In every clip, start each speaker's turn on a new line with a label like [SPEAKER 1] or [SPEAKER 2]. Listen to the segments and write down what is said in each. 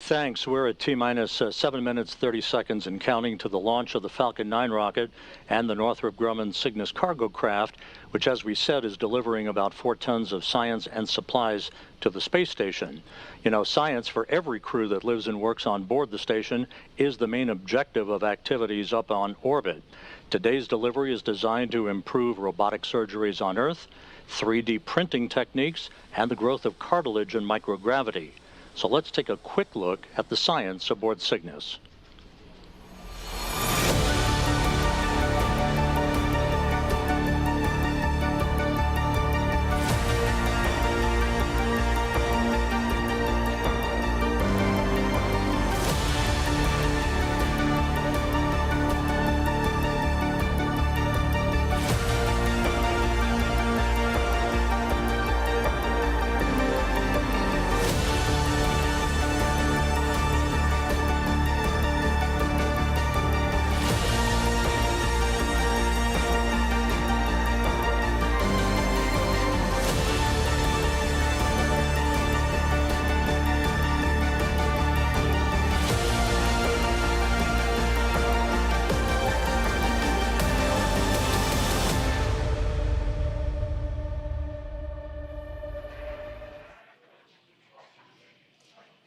[SPEAKER 1] Thanks. We're at T-minus 7 minutes, 30 seconds and counting to the launch of the Falcon 9 rocket and the Northrop Grumman Cygnus cargo craft, which, as we said, is delivering about 4 tons of science and supplies to the space station. You know, science for every crew that lives and works on board the station is the main objective of activities up on orbit. Today's delivery is designed to improve robotic surgeries on Earth, 3D printing techniques, and the growth of cartilage and microgravity. So let's take a quick look at the science aboard Cygnus.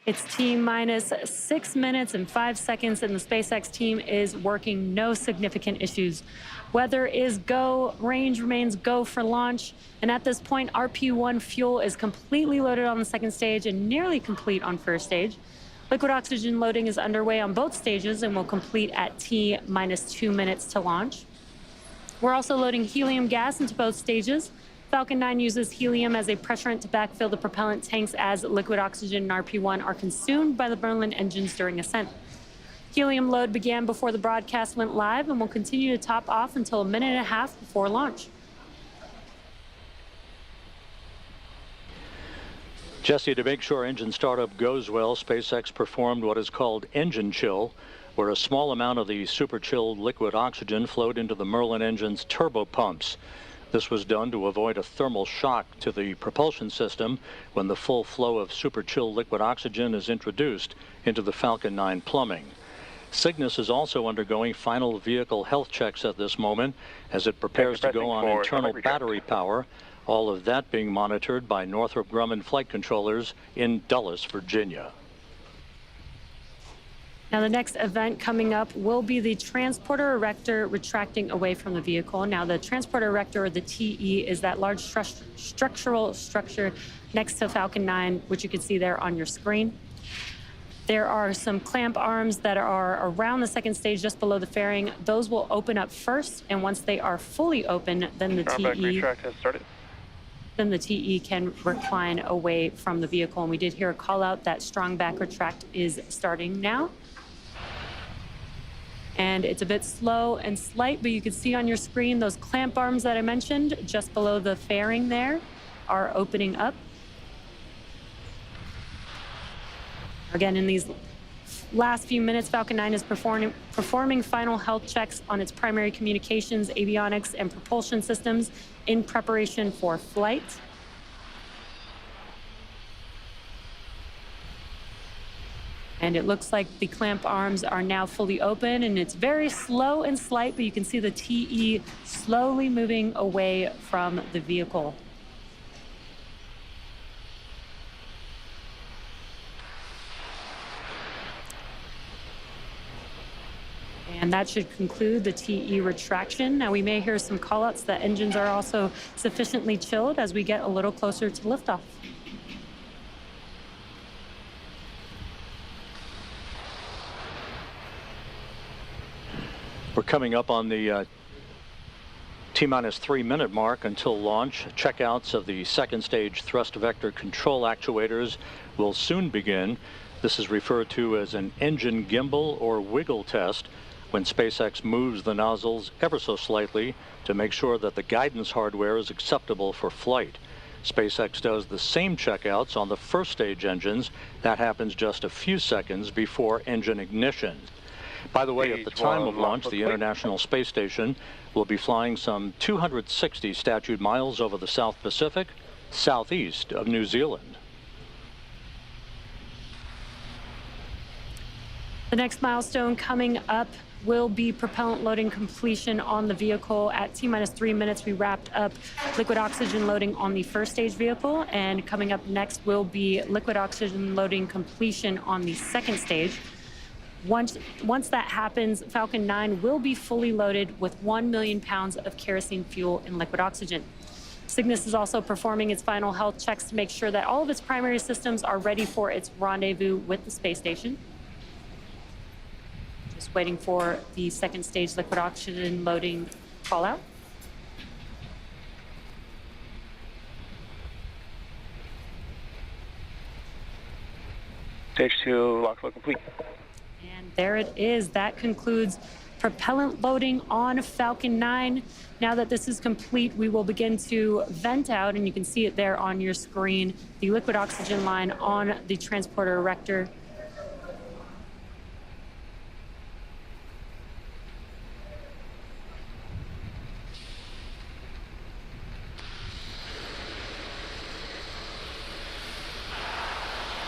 [SPEAKER 2] It's T-minus 6 minutes and 5 seconds, and the SpaceX team is working no significant issues. Weather is go, range remains go for launch, and at this point, RP-1 fuel is completely loaded on the second stage and nearly complete on first stage. Liquid oxygen loading is underway on both stages and will complete at T-minus 2 minutes to launch. We're also loading helium gas into both stages. Falcon 9 uses helium as a pressurant to backfill the propellant tanks as liquid oxygen and RP-1 are consumed by the Merlin engines during ascent. Helium load began before the broadcast went live and will continue to top off until a minute and a half before launch.
[SPEAKER 1] Jesse, to make sure engine startup goes well, SpaceX performed what is called engine chill, where a small amount of the super chilled liquid oxygen flowed into the Merlin engine's turbo pumps. This was done to avoid a thermal shock to the propulsion system when the full flow of super chilled liquid oxygen is introduced into the Falcon 9 plumbing. Cygnus is also undergoing final vehicle health checks at this moment as it prepares to go on internal battery power, all of that being monitored by Northrop Grumman flight controllers in Dulles, Virginia.
[SPEAKER 2] Now, the next event coming up will be the transporter erector retracting away from the vehicle. Now, the transporter erector, or the TE, is that large structural structure next to Falcon 9, which you can see there on your screen. There are some clamp arms that are around the second stage just below the fairing. Those will open up first, and once they are fully open, then the TE can recline away from the vehicle. And we did hear a call out that strong back retract is starting now. And it's a bit slow and slight, but you can see on your screen those clamp arms that I mentioned just below the fairing there are opening up. Again, in these last few minutes, Falcon 9 is performing final health checks on its primary communications, avionics, and propulsion systems in preparation for flight. And it looks like the clamp arms are now fully open, and it's very slow and slight, but you can see the TE slowly moving away from the vehicle. And that should conclude the TE retraction. Now, we may hear some callouts that engines are also sufficiently chilled as we get a little closer to liftoff.
[SPEAKER 1] We're coming up on the T-minus 3 minute mark until launch. Checkouts of the second stage thrust vector control actuators will soon begin. This is referred to as an engine gimbal or wiggle test, when SpaceX moves the nozzles ever so slightly to make sure that the guidance hardware is acceptable for flight. SpaceX does the same checkouts on the first stage engines. That happens just a few seconds before engine ignition. By the way, at the time of launch, the International Space Station will be flying some 260 statute miles over the South Pacific, southeast of New Zealand.
[SPEAKER 2] The next milestone coming up will be propellant loading completion on the vehicle. At T-minus 3 minutes, we wrapped up liquid oxygen loading on the first stage vehicle, and coming up next will be liquid oxygen loading completion on the second stage. Once that happens, Falcon 9 will be fully loaded with 1 million pounds of kerosene fuel and liquid oxygen. Cygnus is also performing its final health checks to make sure that all of its primary systems are ready for its rendezvous with the space station. Just waiting for the second stage liquid oxygen loading fallout.
[SPEAKER 3] Stage 2 lock flow complete.
[SPEAKER 2] And there it is. That concludes propellant loading on Falcon 9. Now that this is complete, we will begin to vent out, and you can see it there on your screen, the liquid oxygen line on the transporter erector.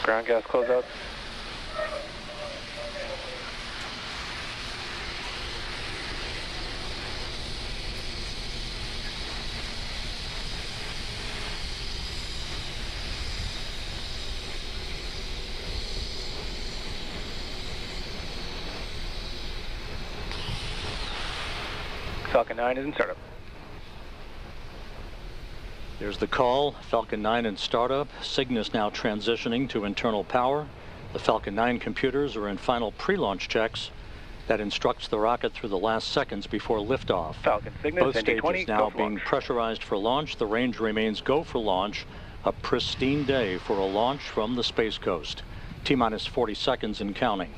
[SPEAKER 3] Ground gas closeout. Falcon 9 is in startup.
[SPEAKER 1] There's the call. Falcon 9 in startup. Cygnus now transitioning to internal power. The Falcon 9 computers are in final pre-launch checks. That instructs the rocket through the last seconds before liftoff.
[SPEAKER 3] Falcon Cygnus,
[SPEAKER 1] Both stages
[SPEAKER 3] ND20,
[SPEAKER 1] now
[SPEAKER 3] go for
[SPEAKER 1] being
[SPEAKER 3] launch.
[SPEAKER 1] pressurized for launch. The range remains go for launch. A pristine day for a launch from the Space Coast. T-minus 40 seconds and counting.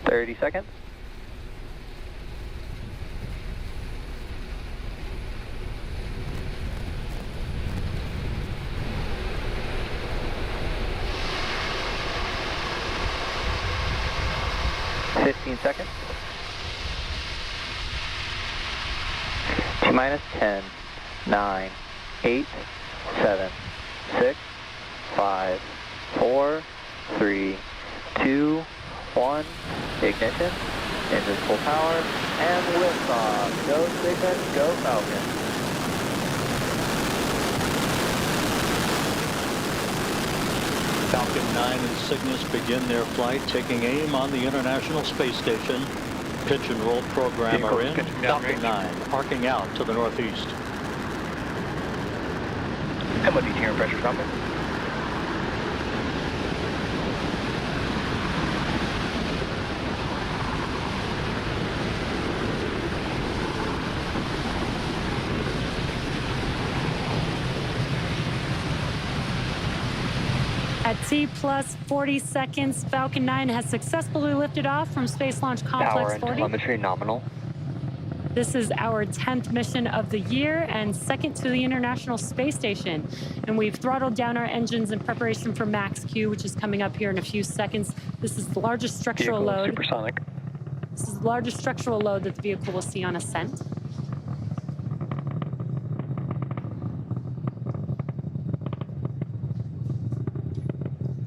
[SPEAKER 3] 30 seconds. Seconds. T-minus 10, 9, 8, 7, 6, 5, 4, 3, 2, 1. Ignition. Engines full power. And liftoff. Go Cygnus, go Falcon.
[SPEAKER 1] Falcon 9 and Cygnus begin their flight, taking aim on the International Space Station. Pitch and roll program are in. Falcon 9 arcing out to the northeast.
[SPEAKER 3] MOD tier pressure trumpet.
[SPEAKER 2] At T plus 40 seconds, Falcon 9 has successfully lifted off from Space Launch Complex
[SPEAKER 3] Power and
[SPEAKER 2] 40.
[SPEAKER 3] telemetry nominal.
[SPEAKER 2] This is our 10th mission of the year and second to the International Space Station. And we've throttled down our engines in preparation for max Q, which is coming up here in a few seconds. This is the largest structural
[SPEAKER 3] Vehicle
[SPEAKER 2] load.
[SPEAKER 3] supersonic.
[SPEAKER 2] This is the largest structural load that the vehicle will see on ascent.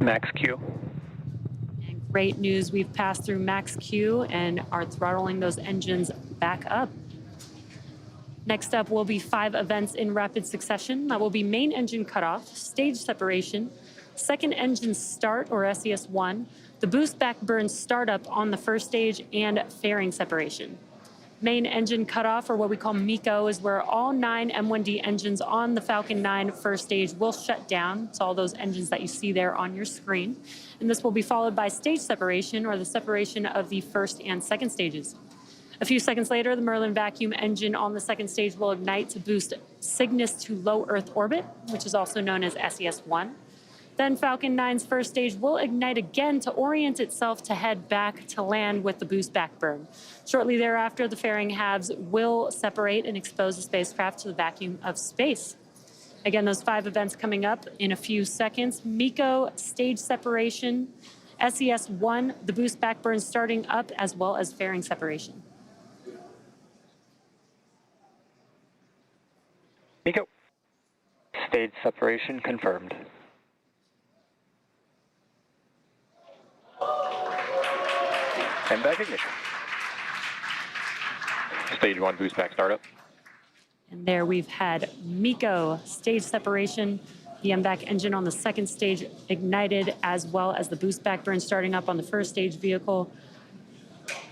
[SPEAKER 3] Max Q.
[SPEAKER 2] And great news, we've passed through max Q and are throttling those engines back up. Next up will be 5 events in rapid succession. That will be main engine cutoff, stage separation, second engine start, or SES-1, the boost back burn startup on the first stage, and fairing separation. Main engine cutoff, or what we call MECO, is where all 9 M1D engines on the Falcon 9 first stage will shut down. It's all those engines that you see there on your screen. And this will be followed by stage separation, or the separation of the first and second stages. A few seconds later, the Merlin vacuum engine on the second stage will ignite to boost Cygnus to low Earth orbit, which is also known as SES-1. Then Falcon 9's first stage will ignite again to orient itself to head back to land with the boost back burn. Shortly thereafter, the fairing halves will separate and expose the spacecraft to the vacuum of space. Again, those 5 events coming up in a few seconds. MECO, stage separation, SES-1, the boost back burn starting up, as well as fairing separation.
[SPEAKER 3] MECO. Stage separation confirmed. And back ignition. Stage 1 boost back startup.
[SPEAKER 2] And there we've had MECO stage separation, the MVAC engine on the second stage ignited, as well as the boost back burn starting up on the first stage vehicle.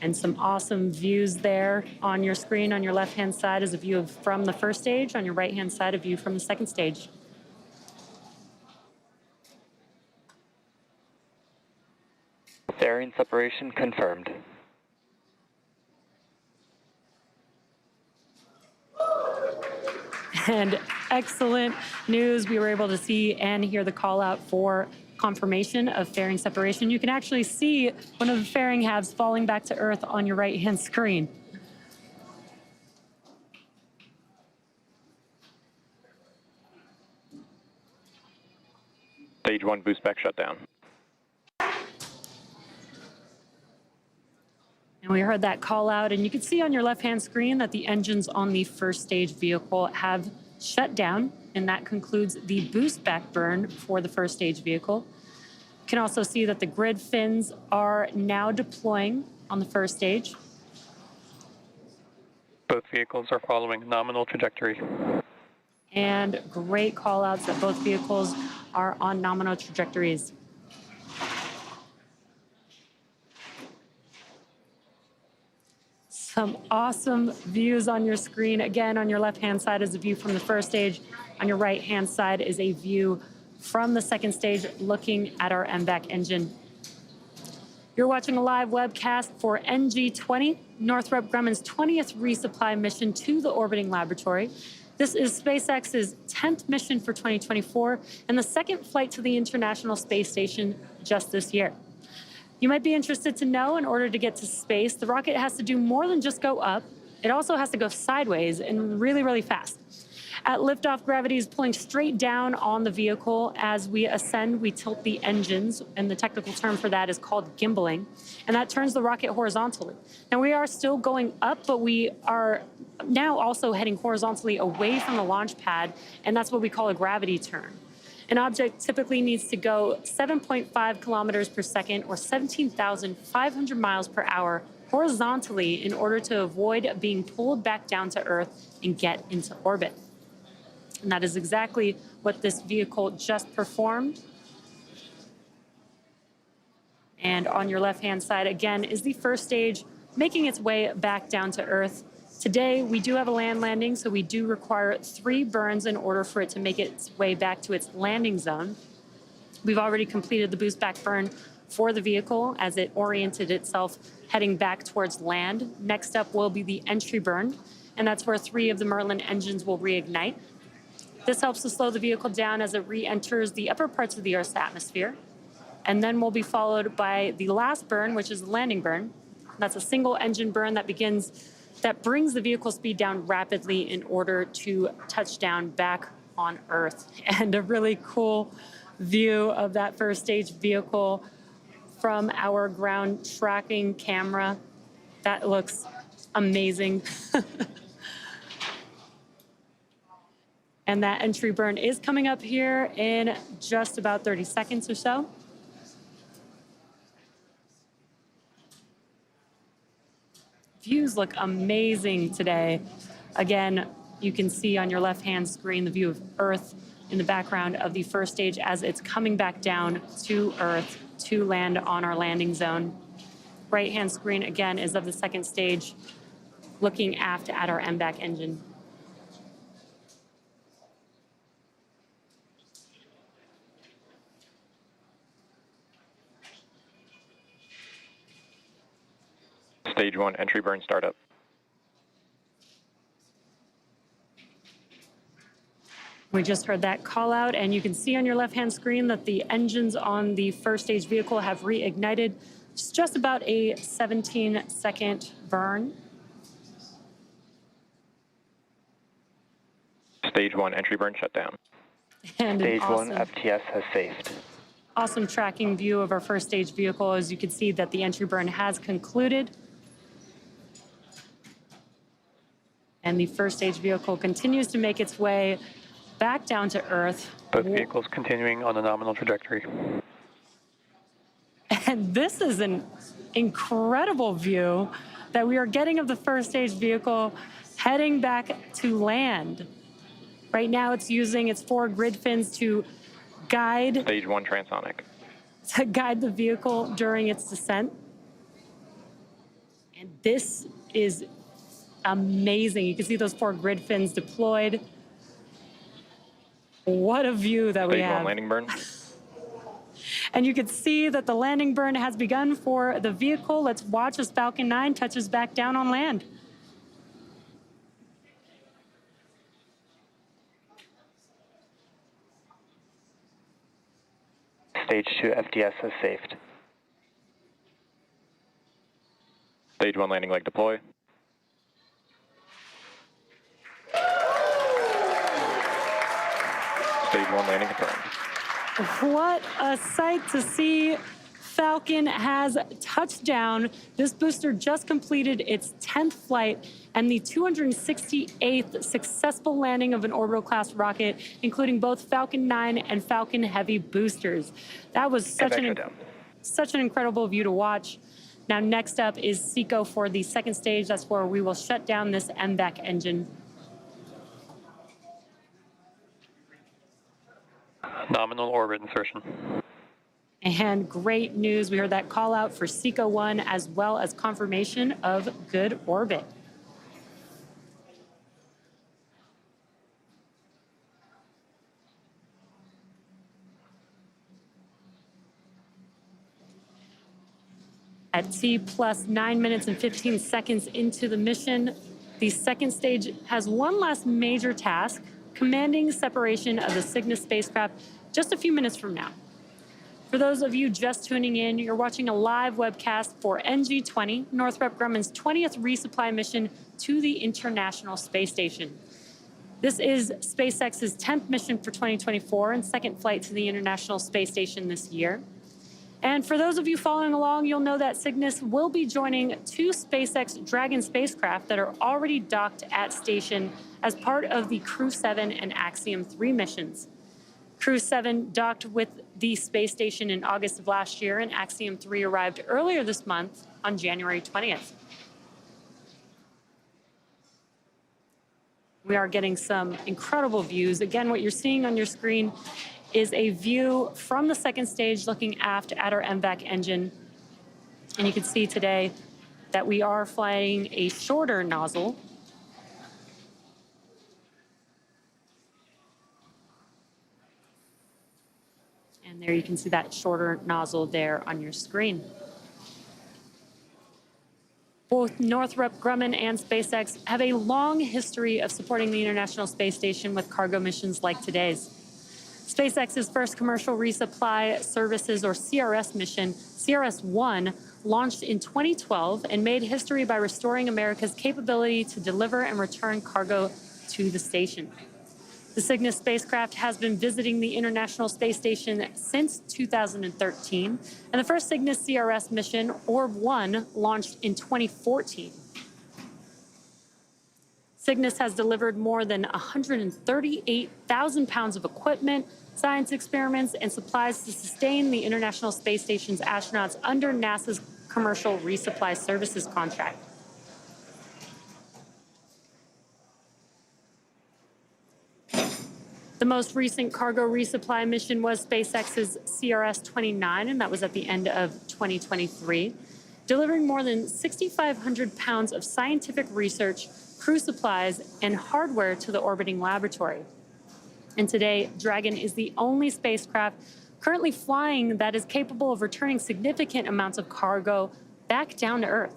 [SPEAKER 2] And some awesome views there on your screen. On your left-hand side is a view from the first stage. On your right-hand side, a view from the second stage.
[SPEAKER 3] Fairing separation confirmed.
[SPEAKER 2] And excellent news. We were able to see and hear the call out for confirmation of fairing separation. You can actually see one of the fairing halves falling back to Earth on your right-hand screen.
[SPEAKER 3] Stage 1 boost back shutdown.
[SPEAKER 2] And we heard that call out, and you can see on your left-hand screen that the engines on the first stage vehicle have shut down, and that concludes the boost back burn for the first stage vehicle. You can also see that the grid fins are now deploying on the first stage.
[SPEAKER 3] Both vehicles are following nominal trajectory.
[SPEAKER 2] And great call outs that both vehicles are on nominal trajectories. Some awesome views on your screen. Again, on your left-hand side is a view from the first stage. On your right-hand side is a view from the second stage looking at our MVAC engine. You're watching a live webcast for NG-20, Northrop Grumman's 20th resupply mission to the orbiting laboratory. This is SpaceX's 10th mission for 2024 and the second flight to the International Space Station just this year. You might be interested to know, in order to get to space, the rocket has to do more than just go up. It also has to go sideways and really, really fast. At liftoff, gravity is pulling straight down on the vehicle. As we ascend, we tilt the engines, and the technical term for that is called gimbaling, and that turns the rocket horizontally. Now, we are still going up, but we are now also heading horizontally away from the launch pad, and that's what we call a gravity turn. An object typically needs to go 7.5 kilometers per second or 17,500 miles per hour horizontally in order to avoid being pulled back down to Earth and get into orbit. And that is exactly what this vehicle just performed. And on your left-hand side, again, is the first stage making its way back down to Earth. Today, we do have a land landing, so we do require 3 burns in order for it to make its way back to its landing zone. We've already completed the boost back burn for the vehicle as it oriented itself heading back towards land. Next up will be the entry burn, and that's where 3 of the Merlin engines will reignite. This helps to slow the vehicle down as it re-enters the upper parts of the Earth's atmosphere. And then will be followed by the last burn, which is the landing burn. That's a single engine burn that brings the vehicle speed down rapidly in order to touch down back on Earth. And a really cool view of that first stage vehicle from our ground tracking camera. That looks amazing. And that entry burn is coming up here in just about 30 seconds or so. Views look amazing today. Again, you can see on your left-hand screen the view of Earth in the background of the first stage as it's coming back down to Earth to land on our landing zone. Right-hand screen, again, is of the second stage, looking aft at our MVAC engine.
[SPEAKER 3] Stage 1 entry burn startup.
[SPEAKER 2] We just heard that call out, and you can see on your left-hand screen that the engines on the first stage vehicle have reignited. It's just about a 17-second burn.
[SPEAKER 3] Stage 1 entry burn shutdown.
[SPEAKER 2] And
[SPEAKER 3] Stage
[SPEAKER 2] awesome,
[SPEAKER 3] 1 FTS has saved.
[SPEAKER 2] Awesome tracking view of our first stage vehicle. As you can see that the entry burn has concluded. And the first stage vehicle continues to make its way back down to Earth.
[SPEAKER 3] Both vehicles continuing on a nominal trajectory.
[SPEAKER 2] And this is an incredible view that we are getting of the first stage vehicle heading back to land. Right now it's using its 4 grid fins to guide
[SPEAKER 3] Stage 1 transonic.
[SPEAKER 2] the vehicle during its descent. And this is amazing. You can see those 4 grid fins deployed. What a view that we have.
[SPEAKER 3] Stage 1 landing burn.
[SPEAKER 2] And you can see that the landing burn has begun for the vehicle. Let's watch as Falcon 9 touches back down on land.
[SPEAKER 3] Stage 2 FDS has safed. Stage 1 landing leg deploy. Stage 1 landing confirmed.
[SPEAKER 2] What a sight to see. Falcon has touched down. This booster just completed its 10th flight and the 268th successful landing of an orbital-class rocket, including both Falcon 9 and Falcon Heavy boosters. That was such an incredible view to watch. Now, next up is SECO for the second stage. That's where we will shut down this MVAC engine.
[SPEAKER 3] Nominal orbit insertion.
[SPEAKER 2] And great news, we heard that call out for SECO 1 as well as confirmation of good orbit. At T plus 9 minutes and 15 seconds into the mission, the second stage has one last major task, commanding separation of the Cygnus spacecraft just a few minutes from now. For those of you just tuning in, you're watching a live webcast for NG-20, Northrop Grumman's 20th resupply mission to the International Space Station. This is SpaceX's 10th mission for 2024 and second flight to the International Space Station this year. And for those of you following along, you'll know that Cygnus will be joining 2 SpaceX Dragon spacecraft that are already docked at station as part of the Crew 7 and Axiom 3 missions. Crew 7 docked with the space station in August of last year, and Axiom 3 arrived earlier this month on January 20th. We are getting some incredible views. Again, what you're seeing on your screen is a view from the second stage looking aft at our MVAC engine. And you can see today that we are flying a shorter nozzle. And there you can see that shorter nozzle there on your screen. Both Northrop Grumman and SpaceX have a long history of supporting the International Space Station with cargo missions like today's. SpaceX's first commercial resupply services, or CRS mission, CRS-1, launched in 2012 and made history by restoring America's capability to deliver and return cargo to the station. The Cygnus spacecraft has been visiting the International Space Station since 2013, and the first Cygnus CRS mission, Orb-1, launched in 2014. Cygnus has delivered more than 138,000 pounds of equipment, science experiments, and supplies to sustain the International Space Station's astronauts under NASA's Commercial Resupply Services contract. The most recent cargo resupply mission was SpaceX's CRS-29, and that was at the end of 2023, delivering more than 6,500 pounds of scientific research, crew supplies, and hardware to the orbiting laboratory. And today, Dragon is the only spacecraft currently flying that is capable of returning significant amounts of cargo back down to Earth.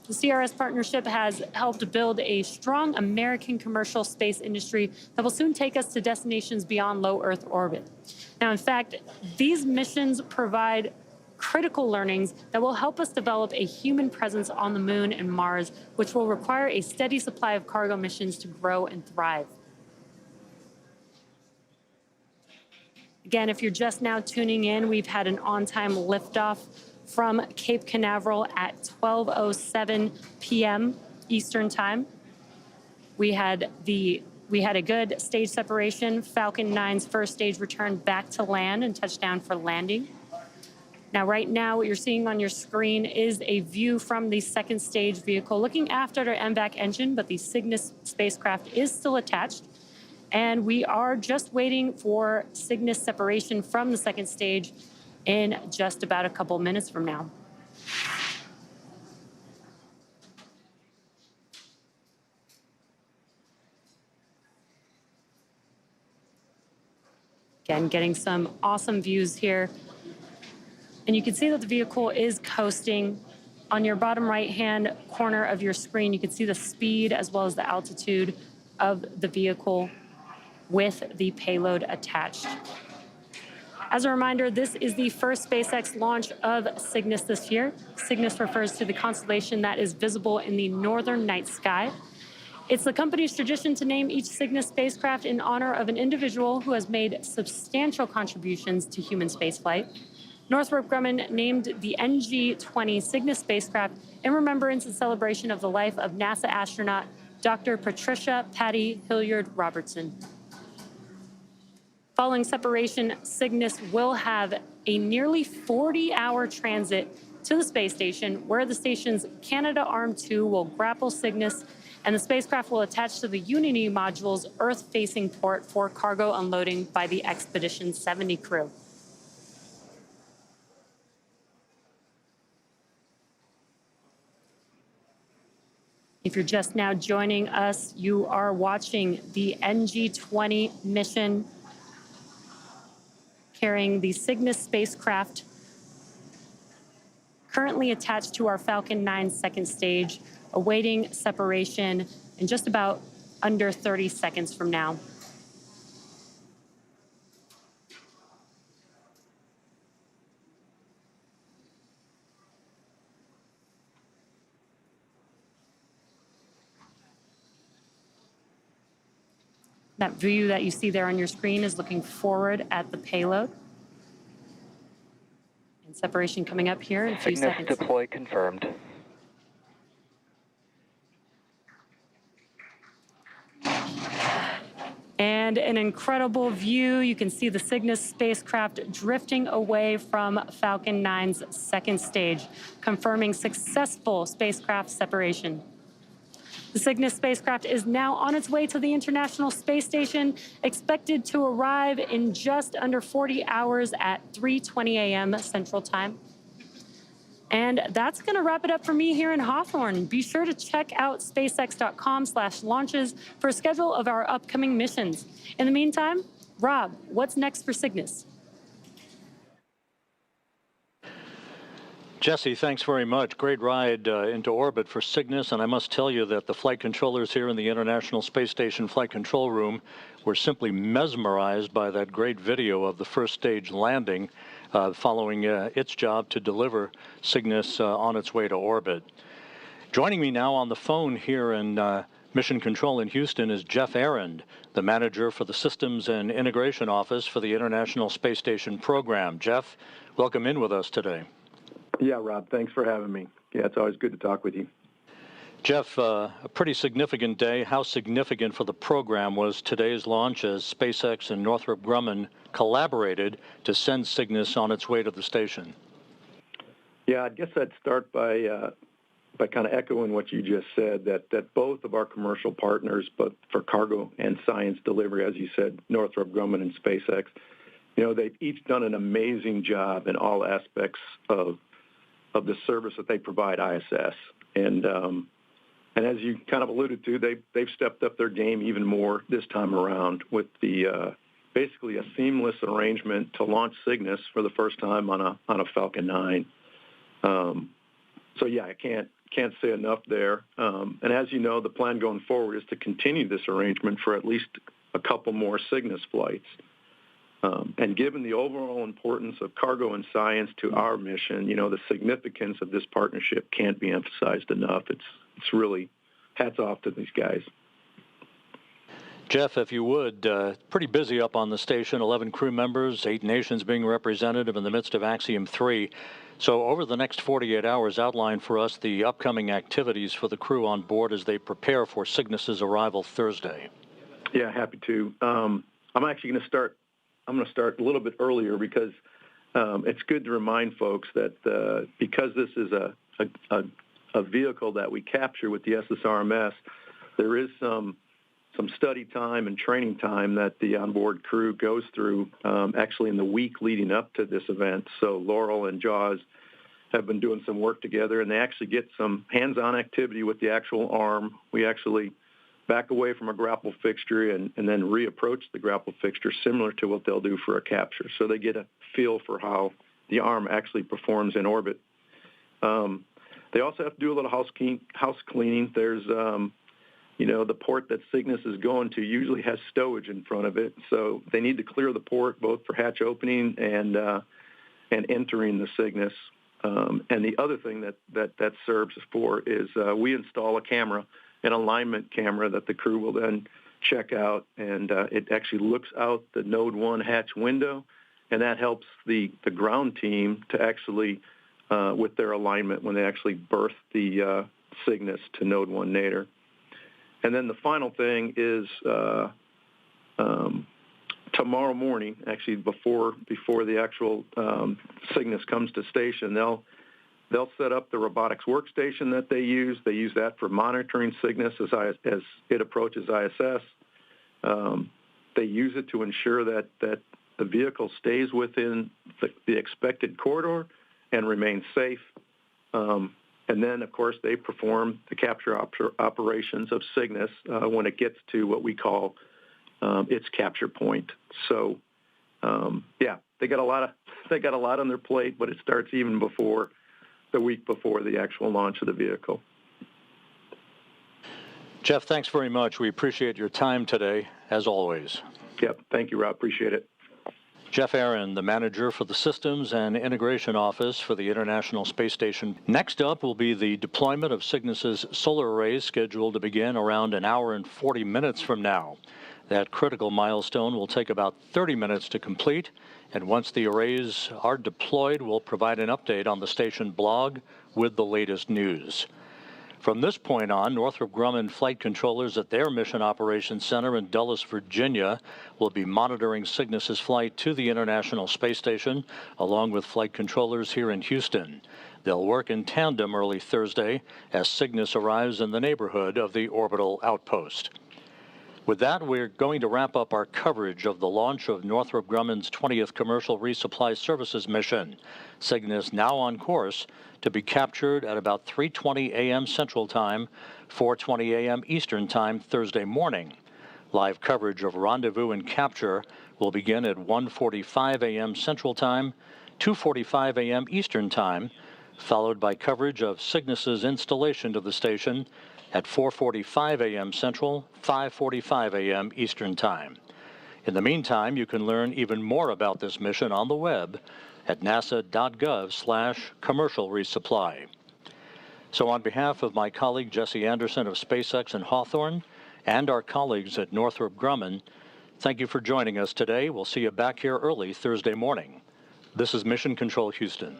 [SPEAKER 2] The CRS partnership has helped build a strong American commercial space industry that will soon take us to destinations beyond low Earth orbit. Now, in fact, these missions provide critical learnings that will help us develop a human presence on the Moon and Mars, which will require a steady supply of cargo missions to grow and thrive. Again, if you're just now tuning in, we've had an on-time liftoff from Cape Canaveral at 12:07 p.m. Eastern Time. We had a good stage separation. Falcon 9's first stage returned back to land and touched down for landing. Now, right now, what you're seeing on your screen is a view from the second stage vehicle looking after our MVAC engine, but the Cygnus spacecraft is still attached. And we are just waiting for Cygnus separation from the second stage in just about a couple minutes from now. Again, getting some awesome views here. And you can see that the vehicle is coasting. On your bottom right-hand corner of your screen, you can see the speed as well as the altitude of the vehicle with the payload attached. As a reminder, this is the first SpaceX launch of Cygnus this year. Cygnus refers to the constellation that is visible in the northern night sky. It's the company's tradition to name each Cygnus spacecraft in honor of an individual who has made substantial contributions to human spaceflight. Northrop Grumman named the NG-20 Cygnus spacecraft in remembrance and celebration of the life of NASA astronaut Dr. Patricia Patty Hilliard Robertson. Following separation, Cygnus will have a nearly 40-hour transit to the space station, where the station's Canadarm2 will grapple Cygnus, and the spacecraft will attach to the Unity module's Earth-facing port for cargo unloading by the Expedition 70 crew. If you're just now joining us, you are watching the NG-20 mission carrying the Cygnus spacecraft currently attached to our Falcon 9 second stage, awaiting separation in just about under 30 seconds from now. That view that you see there on your screen is looking forward at the payload. And separation coming up here in a few seconds.
[SPEAKER 3] Cygnus deploy confirmed.
[SPEAKER 2] And an incredible view. You can see the Cygnus spacecraft drifting away from Falcon 9's second stage, confirming successful spacecraft separation. The Cygnus spacecraft is now on its way to the International Space Station, expected to arrive in just under 40 hours at 3:20 a.m. Central Time. And that's going to wrap it up for me here in Hawthorne. Be sure to check out spacex.com/launches for a schedule of our upcoming missions. In the meantime, Rob, what's next for Cygnus?
[SPEAKER 1] Jesse, thanks very much. Great ride into orbit for Cygnus, and I must tell you that the flight controllers here in the International Space Station Flight Control Room were simply mesmerized by that great video of the first stage landing following its job to deliver Cygnus on its way to orbit. Joining me now on the phone here in Mission Control in Houston is Jeff Arend, the manager for the Systems and Integration Office for the International Space Station program. Jeff, welcome in with us today.
[SPEAKER 4] Yeah, Rob, thanks for having me. Yeah, it's always good to talk with you.
[SPEAKER 1] Jeff, a pretty significant day. How significant for the program was today's launch as SpaceX and Northrop Grumman collaborated to send Cygnus on its way to the station?
[SPEAKER 4] Yeah, I guess I'd start by kind of echoing what you just said, that both of our commercial partners, but for cargo and science delivery, as you said, Northrop Grumman and SpaceX, you know, they've each done an amazing job in all aspects of the service that they provide ISS. And as you kind of alluded to, they've stepped up their game even more this time around with the basically a seamless arrangement to launch Cygnus for the first time on a Falcon 9. So yeah, I can't say enough there. And as you know, the plan going forward is to continue this arrangement for at least a couple more Cygnus flights. And given the overall importance of cargo and science to our mission, you know, the significance of this partnership can't be emphasized enough. It's really hats off to these guys.
[SPEAKER 1] Jeff, if you would, pretty busy up on the station, 11 crew members, 8 nations being represented in the midst of Axiom 3. So over the next 48 hours, outline for us the upcoming activities for the crew on board as they prepare for Cygnus's arrival Thursday.
[SPEAKER 4] Yeah, happy to. I'm actually going to start a little bit earlier because it's good to remind folks that because this is a vehicle that we capture with the SSRMS, there is some study time and training time that the onboard crew goes through actually in the week leading up to this event. So Laurel and Jaws have been doing some work together, and they actually get some hands-on activity with the actual arm. We actually back away from a grapple fixture and then reapproach the grapple fixture, similar to what they'll do for a capture. So they get a feel for how the arm actually performs in orbit. They also have to do a little house cleaning. There's, the port that Cygnus is going to usually has stowage in front of it, so they need to clear the port both for hatch opening and entering the Cygnus. And the other thing that serves for is we install a camera, an alignment camera that the crew will then check out, and it actually looks out the Node 1 hatch window, and that helps the ground team to actually, with their alignment, when they actually berth the Cygnus to Node 1 nadir. And then the final thing is tomorrow morning, actually before the actual Cygnus comes to station, they'll set up the robotics workstation that they use. They use that for monitoring Cygnus as it approaches ISS. They use it to ensure that the vehicle stays within the expected corridor and remains safe. And then, of course, they perform the capture operations of Cygnus when it gets to what we call its capture point. So, they got a lot on their plate, but it starts even before the week before the actual launch of the vehicle.
[SPEAKER 1] Jeff, thanks very much. We appreciate your time today, as always.
[SPEAKER 4] Yep. Thank you, Rob. Appreciate it.
[SPEAKER 1] Jeff Aaron, the manager for the Systems and Integration Office for the International Space Station. Next up will be the deployment of Cygnus's solar arrays, scheduled to begin around an hour and 40 minutes from now. That critical milestone will take about 30 minutes to complete, and once the arrays are deployed, we'll provide an update on the station blog with the latest news. From this point on, Northrop Grumman flight controllers at their Mission Operations Center in Dulles, Virginia, will be monitoring Cygnus's flight to the International Space Station, along with flight controllers here in Houston. They'll work in tandem early Thursday as Cygnus arrives in the neighborhood of the Orbital outpost. With that, we're going to wrap up our coverage of the launch of Northrop Grumman's 20th Commercial Resupply Services mission. Cygnus now on course to be captured at about 3:20 a.m. Central Time, 4:20 a.m. Eastern Time Thursday morning. Live coverage of rendezvous and capture will begin at 1:45 a.m. Central Time, 2:45 a.m. Eastern Time, followed by coverage of Cygnus's installation to the station at 4:45 a.m. Central, 5:45 a.m. Eastern Time. In the meantime, you can learn even more about this mission on the web at nasa.gov/commercial resupply. So on behalf of my colleague Jesse Anderson of SpaceX in Hawthorne and our colleagues at Northrop Grumman, thank you for joining us today. We'll see you back here early Thursday morning. This is Mission Control Houston.